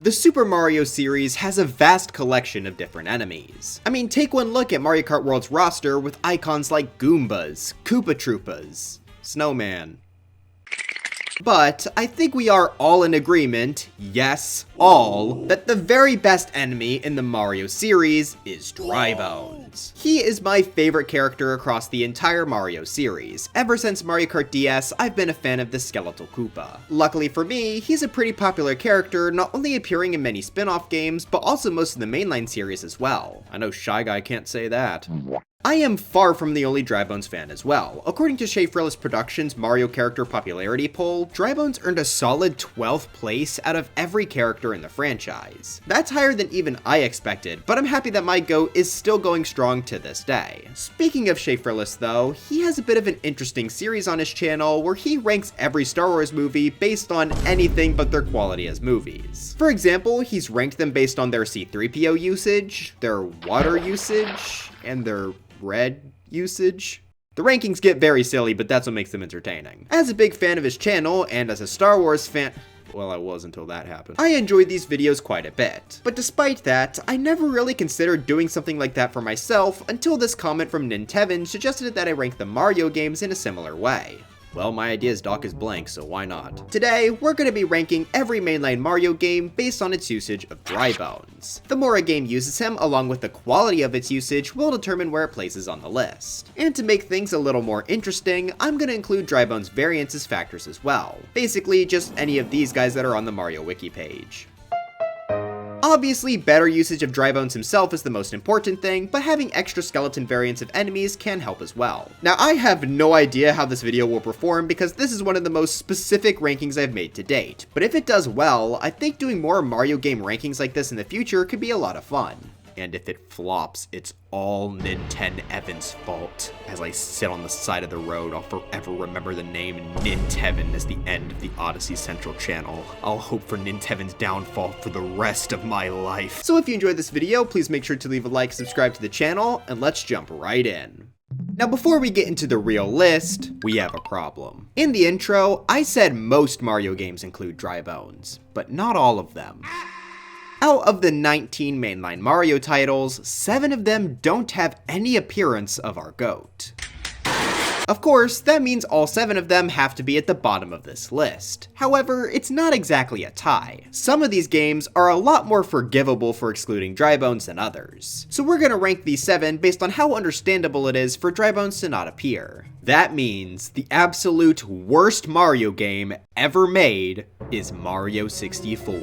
The Super Mario series has a vast collection of different enemies. I mean, take one look at Mario Kart World's roster with icons like Goombas, Koopa Troopas, Snowman. But I think we are all in agreement, yes, all, that the very best enemy in the Mario series is Dry Bones. He is my favorite character across the entire Mario series. Ever since Mario Kart DS, I've been a fan of the skeletal Koopa. Luckily for me, he's a pretty popular character, not only appearing in many spin-off games, but also most of the mainline series as well. I know Shy Guy can't say that. I am far from the only Dry Bones fan as well. According to Schaeferless Productions' Mario character popularity poll, Dry Bones earned a solid 12th place out of every character in the franchise. That's higher than even I expected, but I'm happy that my GOAT is still going strong to this day. Speaking of Schaeferless though, he has a bit of an interesting series on his channel where he ranks every Star Wars movie based on anything but their quality as movies. For example, he's ranked them based on their C-3PO usage, their water usage, and their red usage. The rankings get very silly, but that's what makes them entertaining. As a big fan of his channel, and as a Star Wars fan, well, I was until that happened, I enjoyed these videos quite a bit. But despite that, I never really considered doing something like that for myself until this comment from Nintevin suggested that I rank the Mario games in a similar way. Well, my idea's doc is blank, so why not? Today, we're going to be ranking every mainline Mario game based on its usage of Dry Bones. The more a game uses him, along with the quality of its usage, will determine where it places on the list. And to make things a little more interesting, I'm going to include Dry Bones variants as factors as well. Basically, just any of these guys that are on the Mario Wiki page. Obviously, better usage of Dry Bones himself is the most important thing, but having extra skeleton variants of enemies can help as well. Now, I have no idea how this video will perform because this is one of the most specific rankings I've made to date, but if it does well, I think doing more Mario game rankings like this in the future could be a lot of fun. And if it flops, it's all Nintevin fault. As I sit on the side of the road, I'll forever remember the name Nintevin as the end of the Odyssey Central channel. I'll hope for Nintevin's downfall for the rest of my life. So if you enjoyed this video, please make sure to leave a like, subscribe to the channel, and let's jump right in. Now before we get into the real list, we have a problem. In the intro, I said most Mario games include Dry Bones, but not all of them. Out of the 19 mainline Mario titles, 7 of them don't have any appearance of our GOAT. Of course, that means all 7 of them have to be at the bottom of this list. However, it's not exactly a tie. Some of these games are a lot more forgivable for excluding Dry Bones than others. So we're gonna rank these 7 based on how understandable it is for Dry Bones to not appear. That means the absolute worst Mario game ever made is Mario 64.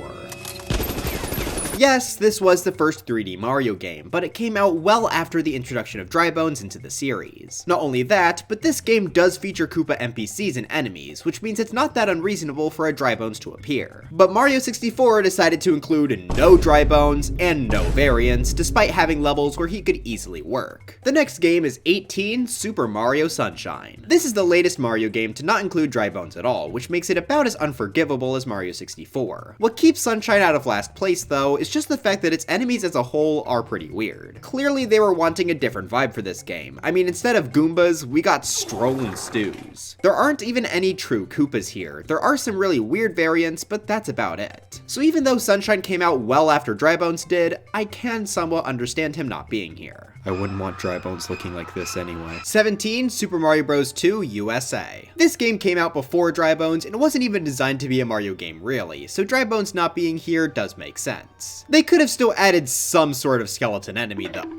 Yes, this was the first 3D Mario game, but it came out well after the introduction of Dry Bones into the series. Not only that, but this game does feature Koopa NPCs and enemies, which means it's not that unreasonable for a Dry Bones to appear. But Mario 64 decided to include no Dry Bones and no variants, despite having levels where he could easily work. The next game is 18 Super Mario Sunshine. This is the latest Mario game to not include Dry Bones at all, which makes it about as unforgivable as Mario 64. What keeps Sunshine out of last place though is just the fact that its enemies as a whole are pretty weird. Clearly they were wanting a different vibe for this game. I mean, instead of Goombas, we got strolling stews. There aren't even any true Koopas here. There are some really weird variants, but that's about it. So even though Sunshine came out well after Dry Bones did, I can somewhat understand him not being here. I wouldn't want Dry Bones looking like this anyway. 17 Super Mario Bros. 2 USA. This game came out before Dry Bones and it wasn't even designed to be a Mario game really, so Dry Bones not being here does make sense. They could have still added some sort of skeleton enemy though.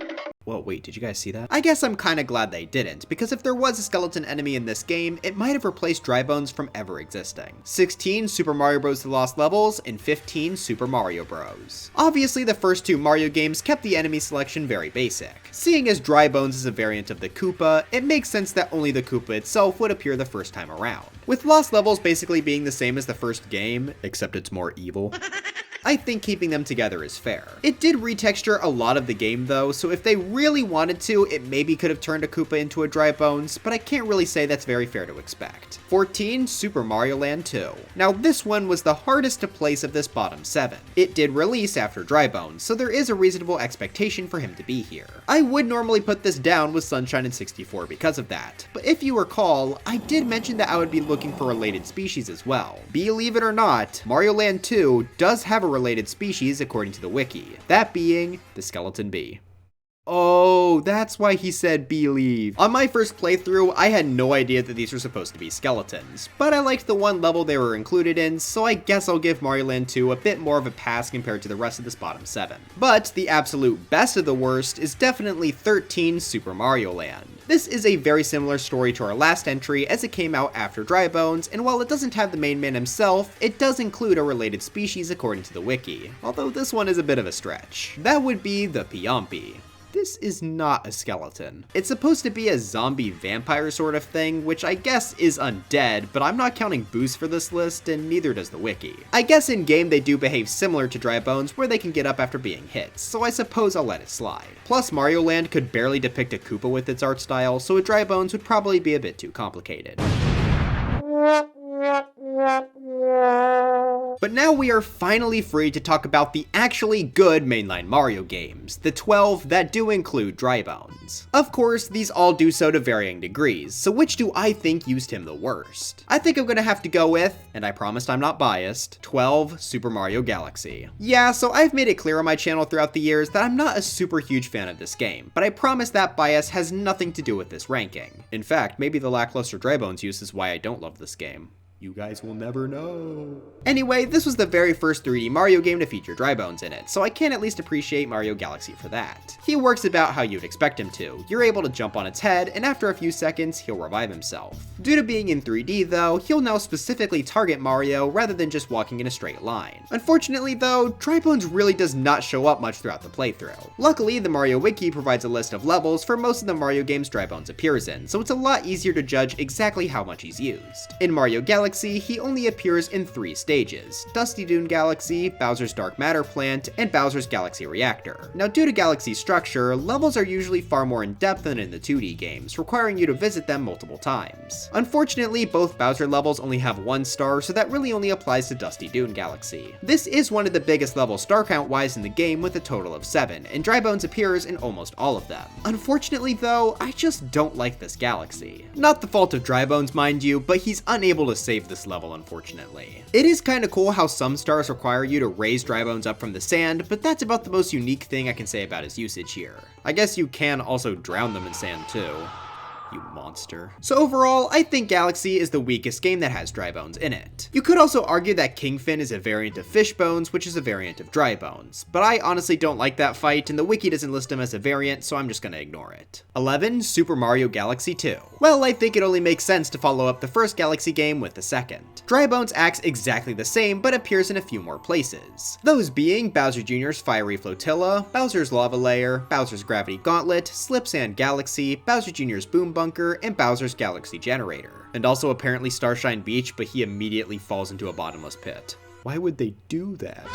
Whoa, wait, did you guys see that? I guess I'm kinda glad they didn't, because if there was a skeleton enemy in this game, it might have replaced Dry Bones from ever existing. 16 Super Mario Bros. The Lost Levels, and 15 Super Mario Bros. Obviously, the first 2 Mario games kept the enemy selection very basic. Seeing as Dry Bones is a variant of the Koopa, it makes sense that only the Koopa itself would appear the first time around. With Lost Levels basically being the same as the first game, except it's more evil. I think keeping them together is fair. It did retexture a lot of the game though, so if they really wanted to, it maybe could have turned a Koopa into a Dry Bones, but I can't really say that's very fair to expect. 14 Super Mario Land 2. Now this one was the hardest to place of this bottom 7. It did release after Dry Bones, so there is a reasonable expectation for him to be here. I would normally put this down with Sunshine and 64 because of that, but if you recall, I did mention that I would be looking for related species as well. Believe it or not, Mario Land 2 does have a related species according to the wiki, that being the skeleton bee. Oh, that's why he said believe. On my first playthrough, I had no idea that these were supposed to be skeletons, but I liked the one level they were included in, so I guess I'll give Mario Land 2 a bit more of a pass compared to the rest of this bottom 7. But the absolute best of the worst is definitely 13 Super Mario Land. This is a very similar story to our last entry as it came out after Dry Bones, and while it doesn't have the main man himself, it does include a related species according to the wiki, although this one is a bit of a stretch. That would be the Piompi. This is not a skeleton. It's supposed to be a zombie vampire sort of thing, which I guess is undead, but I'm not counting boost for this list, and neither does the wiki. I guess in game they do behave similar to Dry Bones, where they can get up after being hit, so I suppose I'll let it slide. Plus, Mario Land could barely depict a Koopa with its art style, so a Dry Bones would probably be a bit too complicated. But now we are finally free to talk about the actually good mainline Mario games, the 12 that do include Dry Bones. Of course, these all do so to varying degrees, so which do I think used him the worst? I think I'm gonna have to go with, and I promised I'm not biased, 12 Super Mario Galaxy. Yeah, so I've made it clear on my channel throughout the years that I'm not a super huge fan of this game, but I promise that bias has nothing to do with this ranking. In fact, maybe the lackluster Dry Bones use is why I don't love this game. You guys will never know. Anyway, this was the very first 3D Mario game to feature Dry Bones in it, so I can at least appreciate Mario Galaxy for that. He works about how you'd expect him to. You're able to jump on its head, and after a few seconds, he'll revive himself. Due to being in 3D though, he'll now specifically target Mario rather than just walking in a straight line. Unfortunately though, Dry Bones really does not show up much throughout the playthrough. Luckily, the Mario Wiki provides a list of levels for most of the Mario games Dry Bones appears in, so it's a lot easier to judge exactly how much he's used. In Mario Galaxy, he only appears in 3 stages: Dusty Dune Galaxy, Bowser's Dark Matter Plant, and Bowser's Galaxy Reactor. Now due to Galaxy's structure, levels are usually far more in depth than in the 2D games, requiring you to visit them multiple times. Unfortunately, both Bowser levels only have 1 star, so that really only applies to Dusty Dune Galaxy. This is one of the biggest levels star count wise in the game with a total of 7, and Dry Bones appears in almost all of them. Unfortunately though, I just don't like this galaxy. Not the fault of Dry Bones, mind you, but he's unable to save this level, unfortunately. It is kinda cool how some stars require you to raise Dry Bones up from the sand, but that's about the most unique thing I can say about his usage here. I guess you can also drown them in sand too. You monster. So overall, I think Galaxy is the weakest game that has Dry Bones in it. You could also argue that Kingfin is a variant of Fish Bones, which is a variant of Dry Bones, but I honestly don't like that fight, and the wiki doesn't list him as a variant, so I'm just gonna ignore it. 11. Super Mario Galaxy 2. Well, I think it only makes sense to follow up the first Galaxy game with the second. Dry Bones acts exactly the same, but appears in a few more places. Those being Bowser Jr.'s Fiery Flotilla, Bowser's Lava Lair, Bowser's Gravity Gauntlet, Slip Sand Galaxy, Bowser Jr.'s Boom Bunker, and Bowser's Galaxy Generator. And also apparently Starshine Beach, but he immediately falls into a bottomless pit. Why would they do that?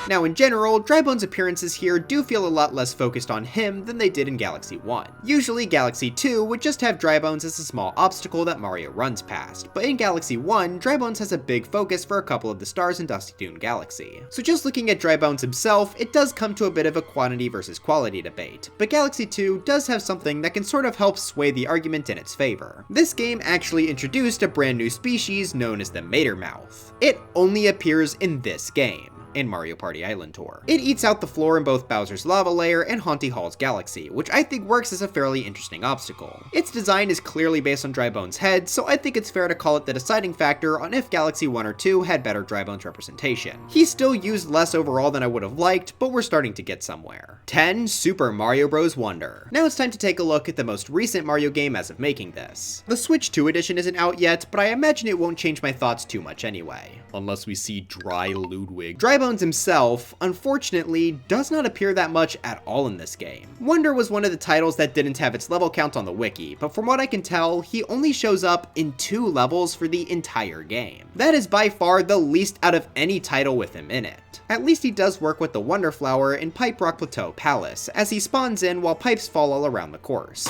Now in general, Dry Bones' appearances here do feel a lot less focused on him than they did in Galaxy 1. Usually Galaxy 2 would just have Dry Bones as a small obstacle that Mario runs past, but in Galaxy 1, Dry Bones has a big focus for a couple of the stars in Dusty Dune Galaxy. So just looking at Dry Bones himself, it does come to a bit of a quantity versus quality debate, but Galaxy 2 does have something that can sort of help sway the argument in its favor. This game actually introduced a brand new species known as the Matermouth. It only appears in this game. In Mario Party Island Tour. It eats out the floor in both Bowser's Lava Lair and Haunty Hall's Galaxy, which I think works as a fairly interesting obstacle. Its design is clearly based on Dry Bones' head, so I think it's fair to call it the deciding factor on if Galaxy 1 or 2 had better Dry Bones representation. He's still used less overall than I would have liked, but we're starting to get somewhere. 10. Super Mario Bros. Wonder. Now it's time to take a look at the most recent Mario game as of making this. The Switch 2 edition isn't out yet, but I imagine it won't change my thoughts too much anyway. Unless we see Dry Ludwig. Dry Bones himself, unfortunately, does not appear that much at all in this game. Wonder was one of the titles that didn't have its level count on the wiki, but from what I can tell, he only shows up in 2 levels for the entire game. That is by far the least out of any title with him in it. At least he does work with the Wonder Flower in Pipe Rock Plateau Palace, as he spawns in while pipes fall all around the course.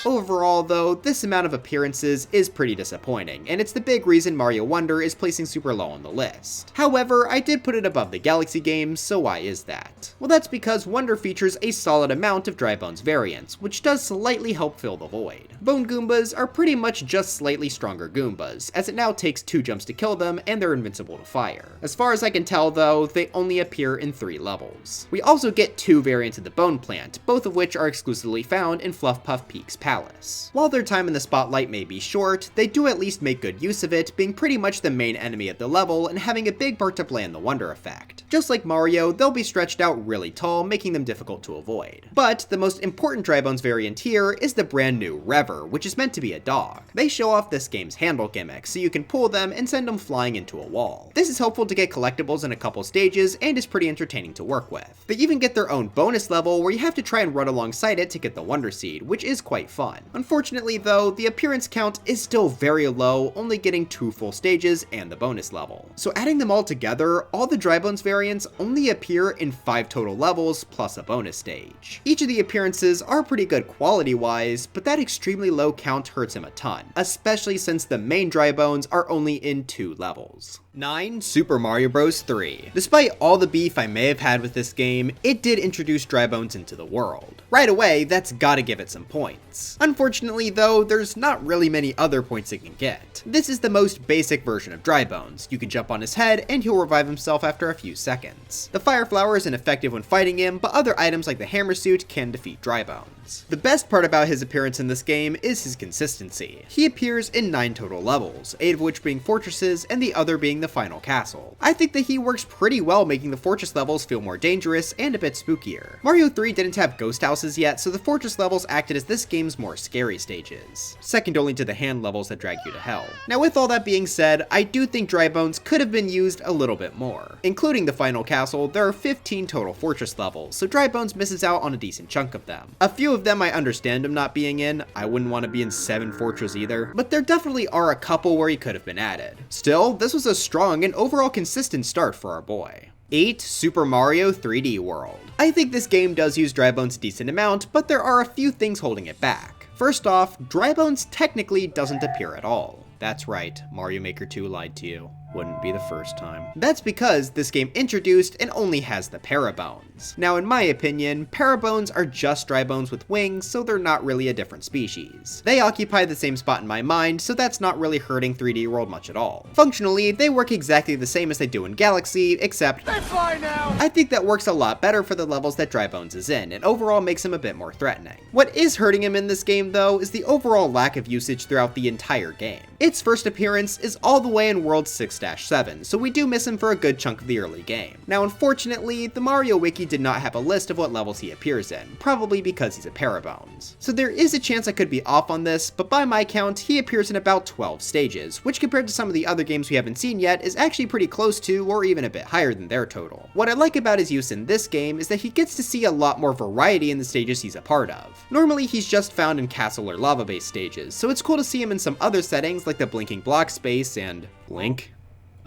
Overall though, this amount of appearances is pretty disappointing, and it's the big reason Mario Wonder is placing super low on the list. However, I did put it above the Galaxy games, so why is that? Well, that's because Wonder features a solid amount of Dry Bones variants, which does slightly help fill the void. Bone Goombas are pretty much just slightly stronger Goombas, as it now takes 2 jumps to kill them and they're invincible to fire. As far as I can tell though, they only appear in 3 levels. We also get 2 variants of the Bone Plant, both of which are exclusively found in Fluffpuff Peak's Palace. While their time in the spotlight may be short, they do at least make good use of it, being pretty much the main enemy of the level and having a big part to play in the Wonder effect. Just like Mario, they'll be stretched out really tall, making them difficult to avoid. But the most important Dry Bones variant here is the brand new Rever, which is meant to be a dog. They show off this game's handle gimmick, so you can pull them and send them flying into a wall. This is helpful to get collectibles in a couple stages and is pretty entertaining to work with. They even get their own bonus level where you have to try and run alongside it to get the Wonder Seed, which is quite fun. Unfortunately though, the appearance count is still very low, only getting 2 full stages and the bonus level. So adding them all together, all the Dry Bones variants only appear in 5 total levels plus a bonus stage. Each of the appearances are pretty good quality wise, but that extremely low count hurts him a ton, especially since the main Dry Bones are only in 2 levels. 9. Super Mario Bros. 3. Despite all the beef I may have had with this game, it did introduce Dry Bones into the world. Right away, that's gotta give it some points. Unfortunately though, there's not really many other points it can get. This is the most basic version of Dry Bones. You can jump on his head and he'll revive himself after a few seconds. The Fire Flower is ineffective when fighting him, but other items like the Hammer Suit can defeat Dry Bones. The best part about his appearance in this game is his consistency. He appears in 9 total levels, 8 of which being fortresses and the other being the final castle. I think that he works pretty well, making the fortress levels feel more dangerous and a bit spookier. Mario 3 didn't have ghost houses yet, so the fortress levels acted as this game's more scary stages, second only to the hand levels that drag you to hell. Now with all that being said, I do think Dry Bones could have been used a little bit more. Including the final castle, there are 15 total fortress levels, so Dry Bones misses out on a decent chunk of them. A few of them I understand him not being in. I wouldn't want to be in 7 fortresses either, but there definitely are a couple where he could have been added. Still, this was a strong and overall consistent start for our boy. 8. Super Mario 3D World. I think this game does use Dry Bones a decent amount, but there are a few things holding it back. First off, Dry Bones technically doesn't appear at all. That's right, Mario Maker 2 lied to you. Wouldn't be the first time. That's because this game introduced and only has the Parabones. Now in my opinion, Parabones are just Dry Bones with wings, so they're not really a different species. They occupy the same spot in my mind, so that's not really hurting 3D World much at all. Functionally, they work exactly the same as they do in Galaxy, except they fly now! I think that works a lot better for the levels that Dry Bones is in, and overall makes him a bit more threatening. What is hurting him in this game though is the overall lack of usage throughout the entire game. Its first appearance is all the way in World 6-7, so we do miss him for a good chunk of the early game. Now unfortunately, the Mario Wiki did not have a list of what levels he appears in, probably because he's a Parabones. So there is a chance I could be off on this, but by my count, he appears in about 12 stages, which compared to some of the other games we haven't seen yet is actually pretty close to or even a bit higher than their total. What I like about his use in this game is that he gets to see a lot more variety in the stages he's a part of. Normally he's just found in castle or lava based stages, so it's cool to see him in some other settings like the blinking block space and Blink.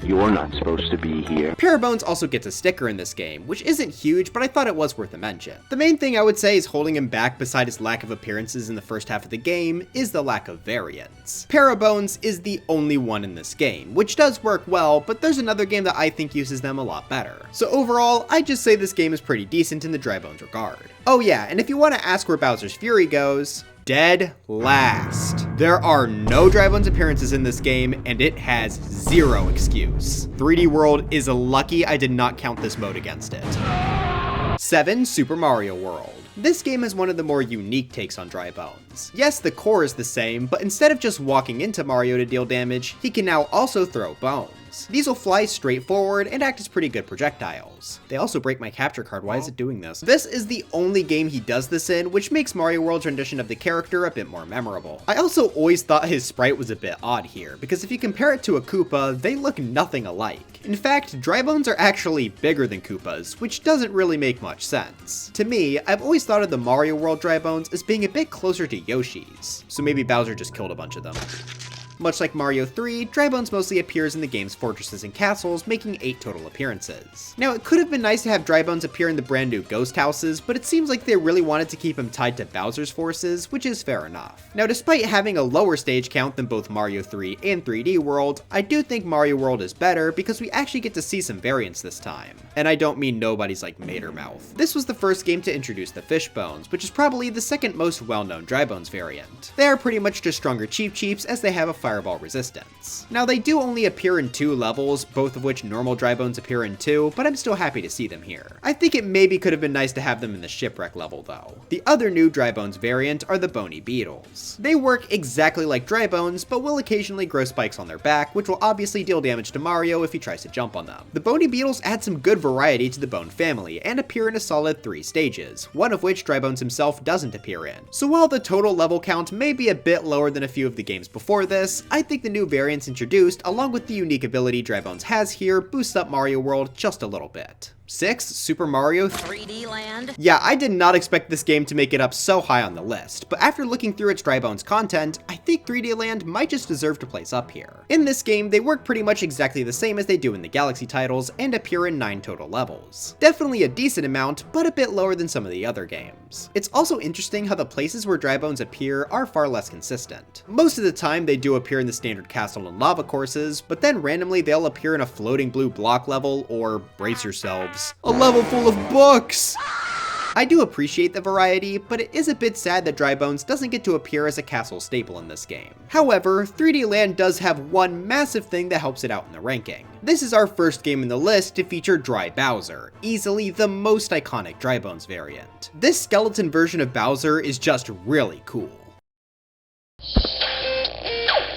You're not supposed to be here. Parabones also gets a sticker in this game, which isn't huge, but I thought it was worth a mention. The main thing I would say is holding him back beside his lack of appearances in the first half of the game is the lack of variants. Parabones is the only one in this game, which does work well, but there's another game that I think uses them a lot better. So overall, I'd just say this game is pretty decent in the Dry Bones regard. Oh yeah, and if you want to ask where Bowser's Fury goes, dead last. There are no Dry Bones appearances in this game, and it has zero excuse. 3D World is lucky I did not count this mode against it. 7. Super Mario World. This game has one of the more unique takes on Dry Bones. Yes, the core is the same, but instead of just walking into Mario to deal damage, he can now also throw bones. These will fly straight forward and act as pretty good projectiles. They also break my capture card. Why is it doing this? This is the only game he does this in, which makes Mario World's rendition of the character a bit more memorable. I also always thought his sprite was a bit odd here, because if you compare it to a Koopa, they look nothing alike. In fact, Dry Bones are actually bigger than Koopas, which doesn't really make much sense. To me, I've always thought of the Mario World Dry Bones as being a bit closer to Yoshi's, so maybe Bowser just killed a bunch of them. Much like Mario 3, Dry Bones mostly appears in the game's fortresses and castles, making 8 total appearances. Now, it could have been nice to have Dry Bones appear in the brand new Ghost Houses, but it seems like they really wanted to keep him tied to Bowser's forces, which is fair enough. Now, despite having a lower stage count than both Mario 3 and 3D World, I do think Mario World is better because we actually get to see some variants this time. And I don't mean nobody's like Matermouth. This was the first game to introduce the Fish Bones, which is probably the second most well-known Dry Bones variant. They are pretty much just stronger Cheep Cheeps as they have a fireball resistance. Now, they do only appear in 2 levels, both of which normal Dry Bones appear in 2, but I'm still happy to see them here. I think it maybe could have been nice to have them in the Shipwreck level though. The other new Dry Bones variant are the Bony Beetles. They work exactly like Dry Bones, but will occasionally grow spikes on their back, which will obviously deal damage to Mario if he tries to jump on them. The Bony Beetles add some good variety to the Bone family, and appear in a solid 3 stages, one of which Dry Bones himself doesn't appear in. So while the total level count may be a bit lower than a few of the games before this, I think the new variants introduced, along with the unique ability Dry Bones has here, boosts up Mario World just a little bit. 6. Super Mario 3D Land? Yeah, I did not expect this game to make it up so high on the list, but after looking through its Dry Bones content, I think 3D Land might just deserve to place up here. In this game, they work pretty much exactly the same as they do in the Galaxy titles, and appear in 9 total levels. Definitely a decent amount, but a bit lower than some of the other games. It's also interesting how the places where Dry Bones appear are far less consistent. Most of the time, they do appear in the standard castle and lava courses, but then randomly they'll appear in a floating blue block level, or brace yourselves, a level full of books! I do appreciate the variety, but it is a bit sad that Dry Bones doesn't get to appear as a castle staple in this game. However, 3D Land does have one massive thing that helps it out in the ranking. This is our first game in the list to feature Dry Bowser, easily the most iconic Dry Bones variant. This skeleton version of Bowser is just really cool.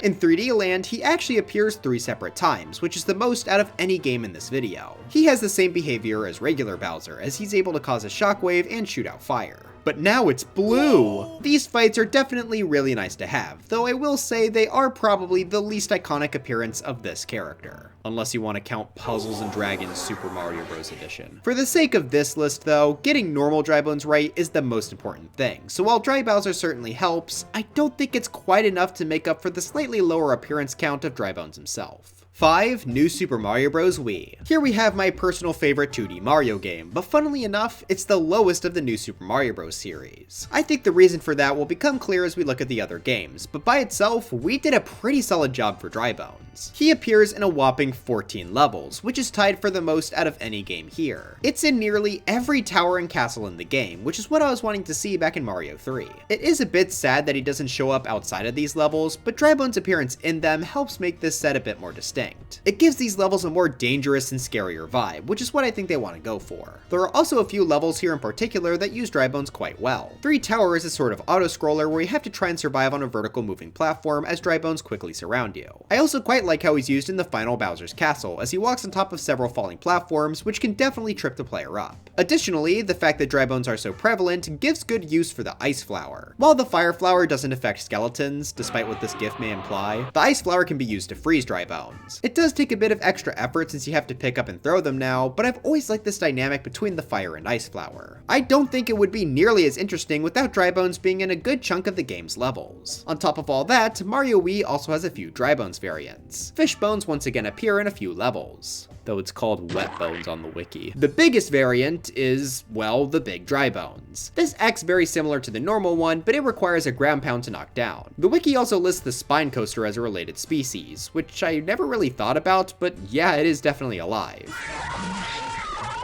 In 3D Land, he actually appears 3 separate times, which is the most out of any game in this video. He has the same behavior as regular Bowser, as he's able to cause a shockwave and shoot out fire. But now it's blue! These fights are definitely really nice to have, though I will say they are probably the least iconic appearance of this character. Unless you want to count Puzzles and Dragons Super Mario Bros. Edition. For the sake of this list though, getting normal Dry Bones right is the most important thing, so while Dry Bowser certainly helps, I don't think it's quite enough to make up for the slightly lower appearance count of Dry Bones himself. 5. New Super Mario Bros. Wii. Here we have my personal favorite 2D Mario game, but funnily enough, it's the lowest of the New Super Mario Bros. Series. I think the reason for that will become clear as we look at the other games, but by itself, Wii did a pretty solid job for Dry Bones. He appears in a whopping 14 levels, which is tied for the most out of any game here. It's in nearly every tower and castle in the game, which is what I was wanting to see back in Mario 3. It is a bit sad that he doesn't show up outside of these levels, but Dry Bones' appearance in them helps make this set a bit more distinct. It gives these levels a more dangerous and scarier vibe, which is what I think they want to go for. There are also a few levels here in particular that use Dry Bones quite well. 3 Tower is a sort of auto-scroller where you have to try and survive on a vertical moving platform as Dry Bones quickly surround you. I also quite like how he's used in the final Bowser's Castle, as he walks on top of several falling platforms, which can definitely trip the player up. Additionally, the fact that Dry Bones are so prevalent gives good use for the Ice Flower. While the Fire Flower doesn't affect skeletons, despite what this GIF may imply, the Ice Flower can be used to freeze Dry Bones. It does take a bit of extra effort since you have to pick up and throw them now, but I've always liked this dynamic between the Fire and Ice Flower. I don't think it would be nearly as interesting without Dry Bones being in a good chunk of the game's levels. On top of all that, Mario Wii also has a few Dry Bones variants. Fish Bones once again appear in a few levels, though it's called Wet Bones on the wiki. The biggest variant is, well, the Big Dry Bones. This acts very similar to the normal one, but it requires a ground pound to knock down. The wiki also lists the Spine Coaster as a related species, which I never really thought about, but yeah, it is definitely alive.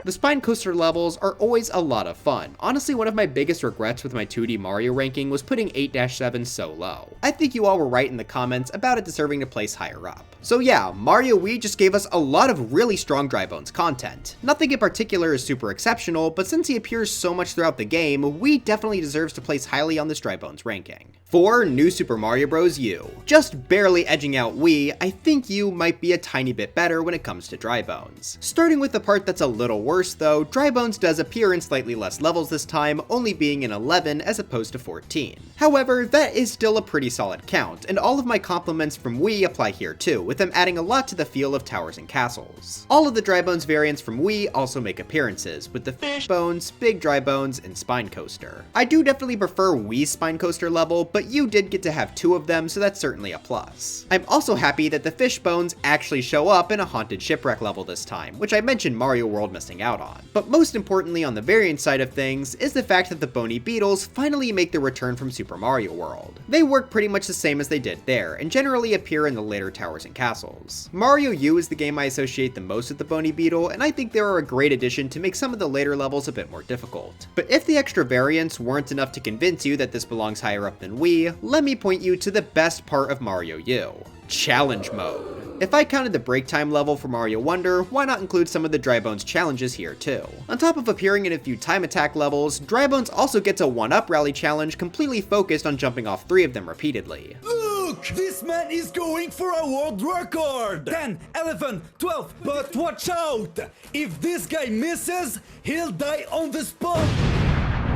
The Spine Coaster levels are always a lot of fun. Honestly, one of my biggest regrets with my 2D Mario ranking was putting 8-7 so low. I think you all were right in the comments about it deserving to place higher up. So yeah, Mario Wii just gave us a lot of really strong Dry Bones content. Nothing in particular is super exceptional, but since he appears so much throughout the game, Wii definitely deserves to place highly on this Dry Bones ranking. 4. New Super Mario Bros. U. Just barely edging out Wii, I think U might be a tiny bit better when it comes to Dry Bones. Starting with the part that's a little worse though, Dry Bones does appear in slightly less levels this time, only being in 11 as opposed to 14. However, that is still a pretty solid count, and all of my compliments from Wii apply here too, with them adding a lot to the feel of towers and castles. All of the dry bones variants from Wii also make appearances, with the fish bones, big dry bones, and spine coaster. I do definitely prefer Wii's spine coaster level, but you did get to have 2 of them, so that's certainly a plus. I'm also happy that the fish bones actually show up in a haunted shipwreck level this time, which I mentioned Mario World missing out on. But most importantly on the variant side of things is the fact that the bony beetles finally make their return from Super Mario World. They work pretty much the same as they did there, and generally appear in the later towers and castles. Mario U is the game I associate the most with the bony beetle, and I think they are a great addition to make some of the later levels a bit more difficult. But if the extra variants weren't enough to convince you that this belongs higher up than Wii, let me point you to the best part of Mario U: Challenge Mode. If I counted the break time level for Mario Wonder, why not include some of the Dry Bones challenges here too? On top of appearing in a few time attack levels, Dry Bones also gets a 1-up rally challenge completely focused on jumping off 3 of them repeatedly. Look! This man is going for a world record! 10, 11, 12, but watch out! If this guy misses, he'll die on the spot!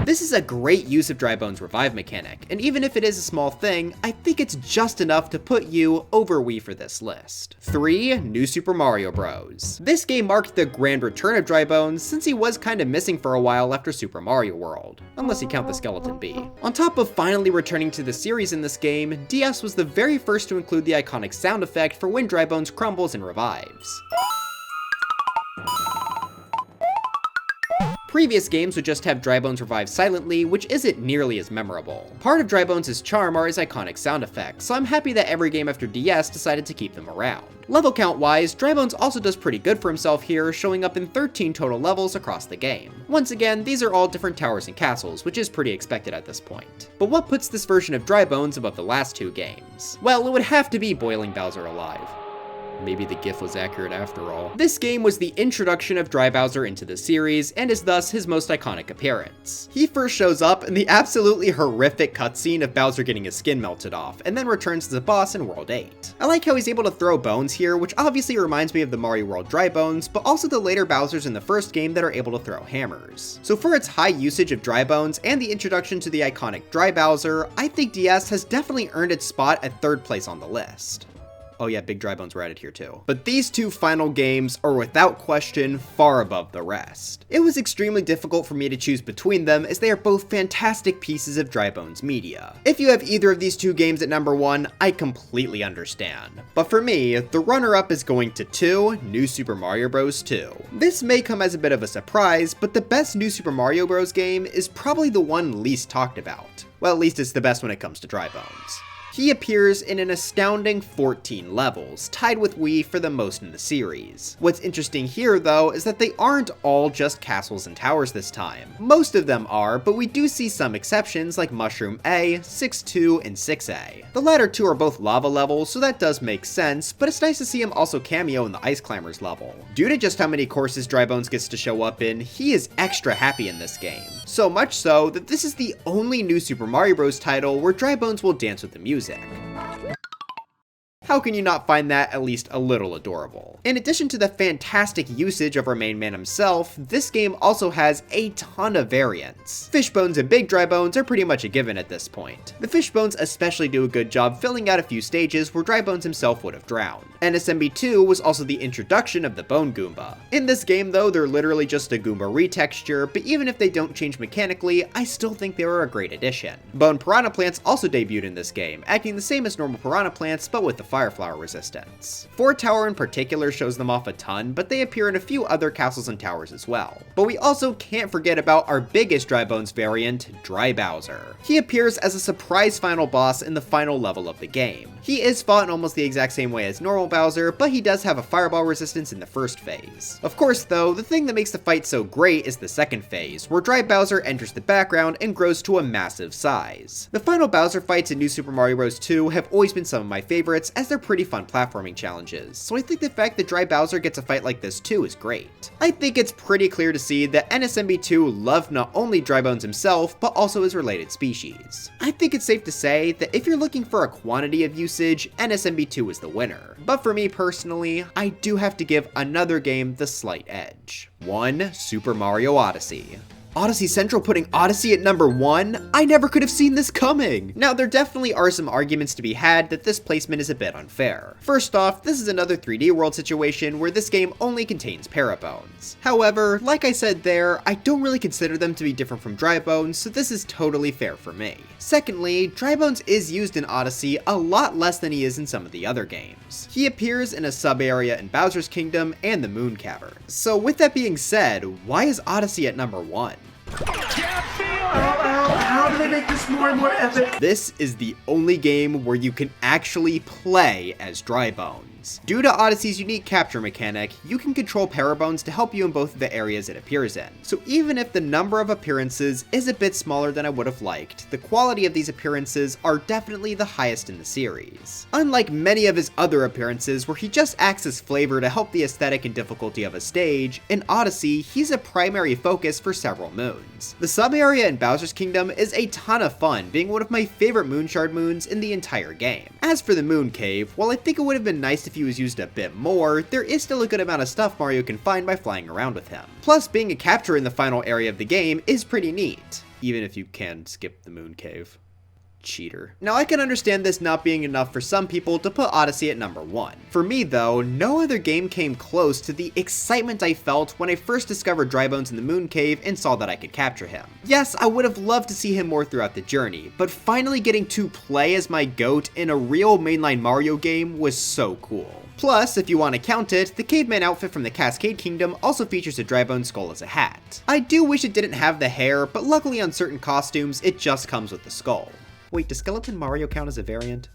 This is a great use of Dry Bones' revive mechanic, and even if it is a small thing, I think it's just enough to put you over Wii for this list. 3. New Super Mario Bros. This game marked the grand return of Dry Bones since he was kinda missing for a while after Super Mario World, unless you count the Skeleton Bee. On top of finally returning to the series in this game, DS was the very first to include the iconic sound effect for when Dry Bones crumbles and revives. Previous games would just have Dry Bones revive silently, which isn't nearly as memorable. Part of Dry Bones' charm are his iconic sound effects, so I'm happy that every game after DS decided to keep them around. Level count wise, Dry Bones also does pretty good for himself here, showing up in 13 total levels across the game. Once again, these are all different towers and castles, which is pretty expected at this point. But what puts this version of Dry Bones above the last 2 games? Well, it would have to be Boiling Bowser Alive. Maybe the GIF was accurate after all. This game was the introduction of Dry Bowser into the series, and is thus his most iconic appearance. He first shows up in the absolutely horrific cutscene of Bowser getting his skin melted off, and then returns as a boss in World 8. I like how he's able to throw bones here, which obviously reminds me of the Mario World Dry Bones, but also the later Bowsers in the first game that are able to throw hammers. So for its high usage of Dry Bones and the introduction to the iconic Dry Bowser, I think DS has definitely earned its spot at 3rd place on the list. Oh yeah, Big Dry Bones were added here too. But these 2 final games are without question far above the rest. It was extremely difficult for me to choose between them as they are both fantastic pieces of Dry Bones media. If you have either of these 2 games at number 1, I completely understand. But for me, the runner-up is going to 2, New Super Mario Bros. 2. This may come as a bit of a surprise, but the best New Super Mario Bros. Game is probably the one least talked about. Well, at least it's the best when it comes to Dry Bones. He appears in an astounding 14 levels, tied with Wii for the most in the series. What's interesting here though is that they aren't all just castles and towers this time. Most of them are, but we do see some exceptions like Mushroom A, 6-2, and 6A. The latter 2 are both lava levels, so that does make sense, but it's nice to see him also cameo in the Ice Climbers level. Due to just how many courses Dry Bones gets to show up in, he is extra happy in this game. So much so that this is the only New Super Mario Bros. Title where Dry Bones will dance with the music. How can you not find that at least a little adorable? In addition to the fantastic usage of our main man himself, this game also has a ton of variants. Fishbones and Big Dry Bones are pretty much a given at this point. The Fishbones especially do a good job filling out a few stages where Dry Bones himself would have drowned. NSMB2 was also the introduction of the Bone Goomba. In this game though, they're literally just a Goomba retexture, but even if they don't change mechanically, I still think they were a great addition. Bone Piranha Plants also debuted in this game, acting the same as normal Piranha Plants but with the Fire Flower resistance. 4 Tower in particular shows them off a ton, but they appear in a few other castles and towers as well. But we also can't forget about our biggest Dry Bones variant, Dry Bowser. He appears as a surprise final boss in the final level of the game. He is fought in almost the exact same way as normal Bowser, but he does have a fireball resistance in the first phase. Of course though, the thing that makes the fight so great is the second phase, where Dry Bowser enters the background and grows to a massive size. The final Bowser fights in New Super Mario Bros. 2 have always been some of my favorites, as they're pretty fun platforming challenges, so I think the fact that Dry Bowser gets a fight like this too is great. I think it's pretty clear to see that NSMB2 loved not only Dry Bones himself, but also his related species. I think it's safe to say that if you're looking for a quantity of usage, NSMB2 is the winner. But for me personally, I do have to give another game the slight edge. 1. Super Mario Odyssey. Odyssey Central putting Odyssey at number 1? I never could have seen this coming! Now, there definitely are some arguments to be had that this placement is a bit unfair. First off, this is another 3D world situation where this game only contains Parabones. However, like I said there, I don't really consider them to be different from Drybones, so this is totally fair for me. Secondly, Drybones is used in Odyssey a lot less than he is in some of the other games. He appears in a sub-area in Bowser's Kingdom and the Moon Cavern. So with that being said, why is Odyssey at number 1? How do they make this more and more epic? This is the only game where you can actually play as Drybones. Due to Odyssey's unique capture mechanic, you can control Parabones to help you in both of the areas it appears in. So even if the number of appearances is a bit smaller than I would have liked, the quality of these appearances are definitely the highest in the series. Unlike many of his other appearances where he just acts as flavor to help the aesthetic and difficulty of a stage, in Odyssey he's a primary focus for several moons. The sub-area in Bowser's Kingdom is a ton of fun, being one of my favorite Moonshard moons in the entire game. As for the Moon Cave, while I think it would have been nice if he was used a bit more, there is still a good amount of stuff Mario can find by flying around with him. Plus, being a capture in the final area of the game is pretty neat, even if you can skip the Moon Cave. Cheater. Now I can understand this not being enough for some people to put Odyssey at number 1. For me though, no other game came close to the excitement I felt when I first discovered Drybones in the Moon Cave and saw that I could capture him. Yes, I would have loved to see him more throughout the journey, but finally getting to play as my goat in a real mainline Mario game was so cool. Plus, if you want to count it, the caveman outfit from the Cascade Kingdom also features a Drybone skull as a hat. I do wish it didn't have the hair, but luckily on certain costumes it just comes with the skull. Wait, does Skeleton Mario count as a variant?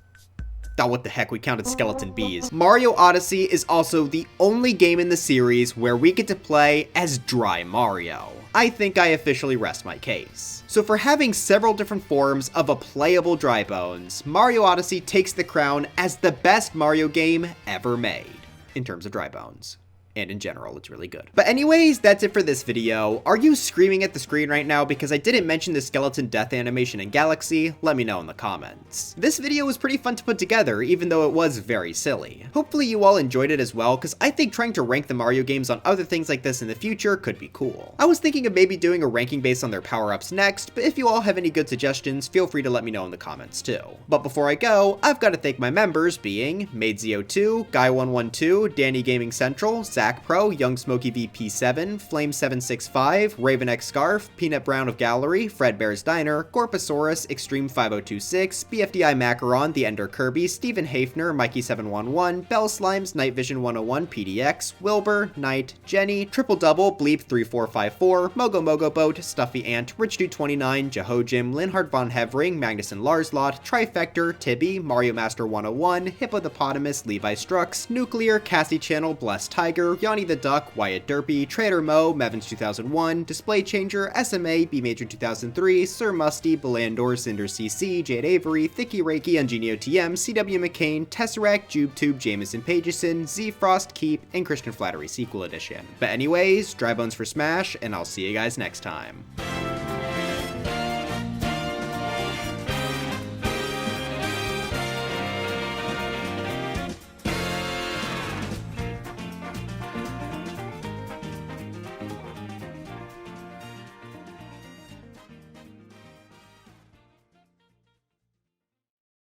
Oh, what the heck, we counted Skeleton Bees. Mario Odyssey is also the only game in the series where we get to play as Dry Mario. I think I officially rest my case. So for having several different forms of a playable Drybones, Mario Odyssey takes the crown as the best Mario game ever made, in terms of Drybones. And in general, it's really good. But anyways, that's it for this video. Are you screaming at the screen right now because I didn't mention the skeleton death animation in Galaxy? Let me know in the comments. This video was pretty fun to put together, even though it was very silly. Hopefully you all enjoyed it as well, because I think trying to rank the Mario games on other things like this in the future could be cool. I was thinking of maybe doing a ranking based on their power-ups next, but if you all have any good suggestions, feel free to let me know in the comments too. But before I go, I've got to thank my members, being Maidzio2, Guy112, Danny Gaming Central, Zach Pro, Young Smoky VP7, Flame765, Raven X Scarf, Peanut Brown of Gallery, Fred Bear's Diner, Corposaurus, Extreme 5026, BFDI Macaron, The Ender Kirby, Stephen Hafner, Mikey711, Bell Slimes, Night Vision 101, PDX, Wilbur, Knight, Jenny, Triple Double, Bleep 3454, Mogo Mogo Boat, Stuffy Ant, Rich Dude 29, Jeho Jim, Linhard Von Hevering, Magnus and Larslot, Trifector, Tibby, Mario Master 101, Hippopotamus, Levi Strux, Nuclear, Cassie Channel, Blessed Tiger, Yanni the Duck, Wyatt Derpy, Trader Mo, Mevins 2001, Display Changer, SMA, B Major 2003, Sir Musty, Belandor, Cinder CC, Jade Avery, Thicky Reiki, Ungenio TM, CW McCain, Tesseract, JubeTube, Jameson Pageson, Z Frost Keep, and Christian Flattery Sequel Edition. But anyways, Drybones for Smash, and I'll see you guys next time.